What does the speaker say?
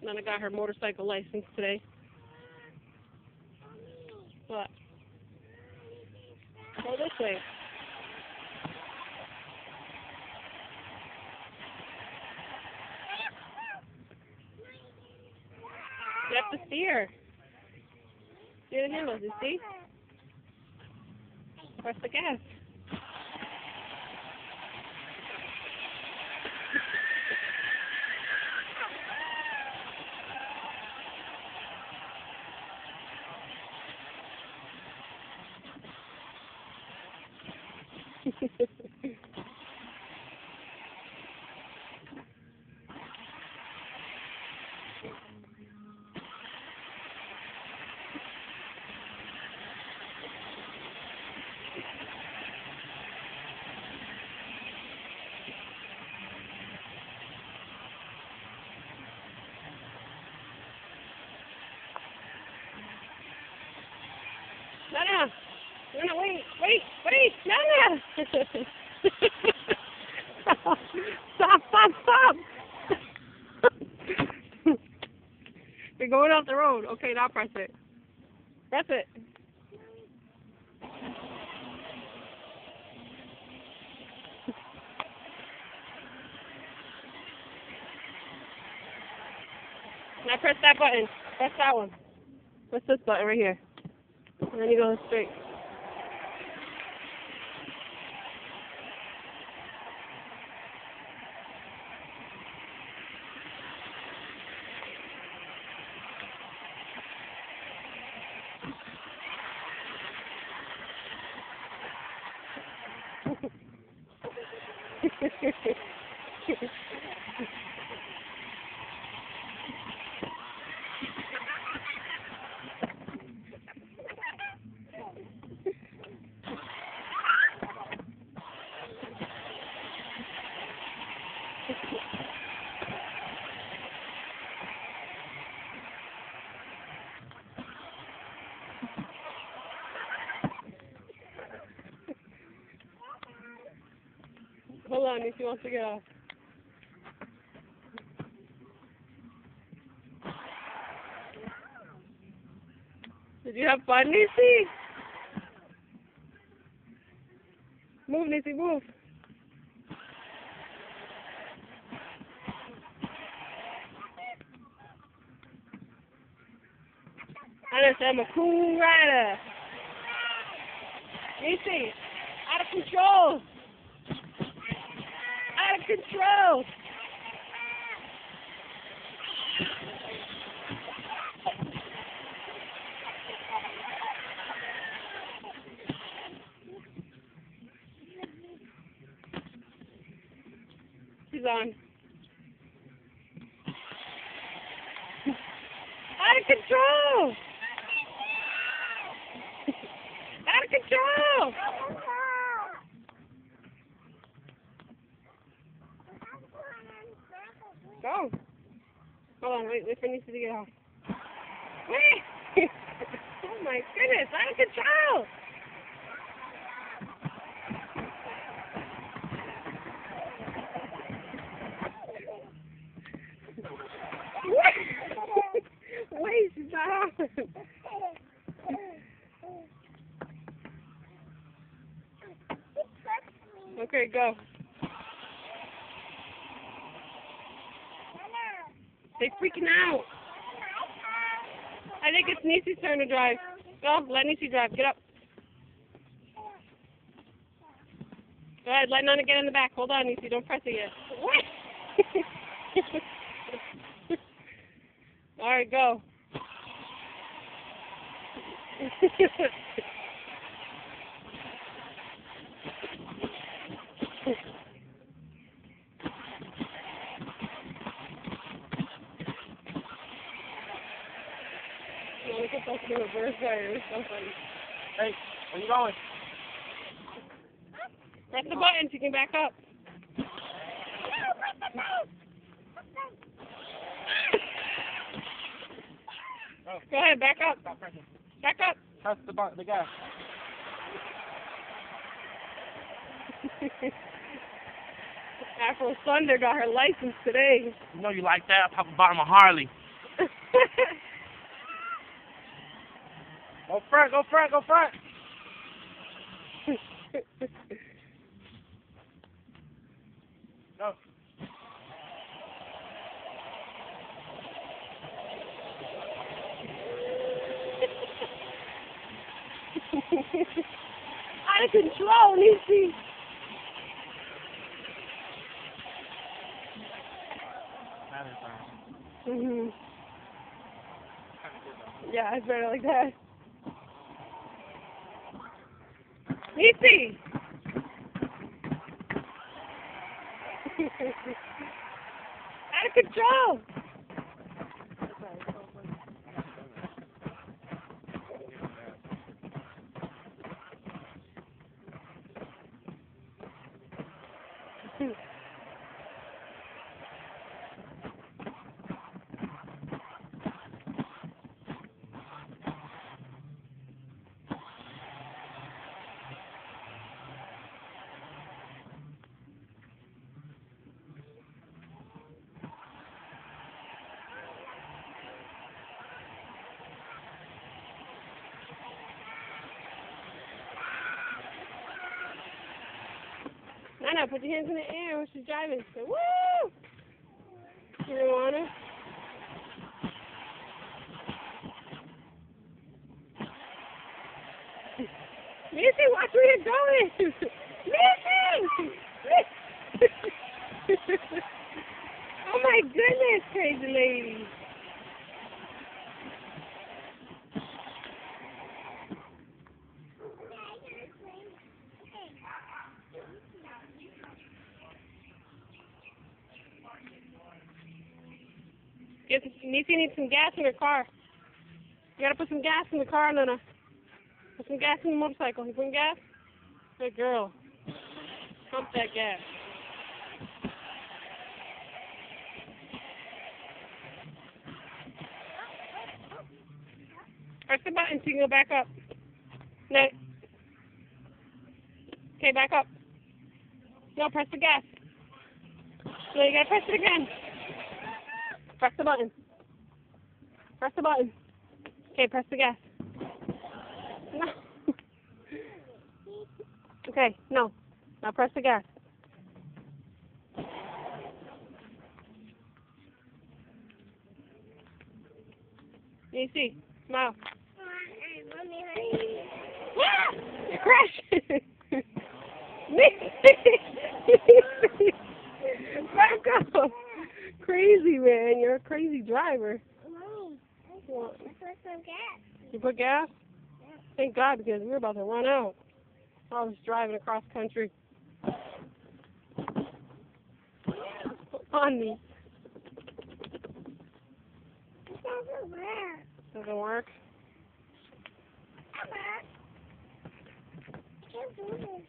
Nana got her motorcycle license today. What? Go this way. You have to steer. Steer the handles, you see? Press the gas. Nana! Nana, wait! Nana! Stop! You're going off the road. Okay, now press it. Press it. Now press that button. Press that one. Press this button right here. And then you go straight. Hold on, if she wants to get off. Did you have fun, Nisi? Move, Nisi, move. I'm a cool rider. Nisi, out of control. Out of control. She's on. Out of control. Out of control. Go. Hold on, wait for Nisi to get off. Wait! Oh my goodness, out of control! Wait, she's not off. Okay, go. They're freaking out. I think it's Nisi's turn to drive. Go, let Nisi drive. Get up. Go ahead, let Nana get in the back. Hold on, Nisi. Don't press it yet. All right, go. Look at those reverse tires. So funny. Hey, where you going? Press the button so you can back up. Oh. Go ahead, back up. Stop pressing. Back up. Press the button, the gas. Afro Thunder got her license today. You know you like that. Pop a bottom of Harley. Go front, go front, go front. Go. Out of control, Nisi. Mhm. Yeah, it's better like that. Nisi. Out of control. No, put your hands in the air when she's driving. Say, woo! You don't want to? Missy, watch where you're going! Missy! Oh my goodness, crazy lady. Nisi needs some gas in her car. You gotta put some gas in the car, Nana. Put some gas in the motorcycle. You putting gas? Good girl. Pump that gas. Press the button so you can go back up. No. Okay, back up. No, press the gas. No, you gotta press it again. Press the button. Press the button. Okay, press the gas. No. Okay, no. Now press the gas. You see? Smile. Ah! You're crashing. Back up. Crazy, man. You're a crazy driver. Mommy, I put some gas. You put gas? Yeah. Thank God, because we were about to run out. I was driving across country. On me. It doesn't work. Doesn't work? Mama, I can't do this.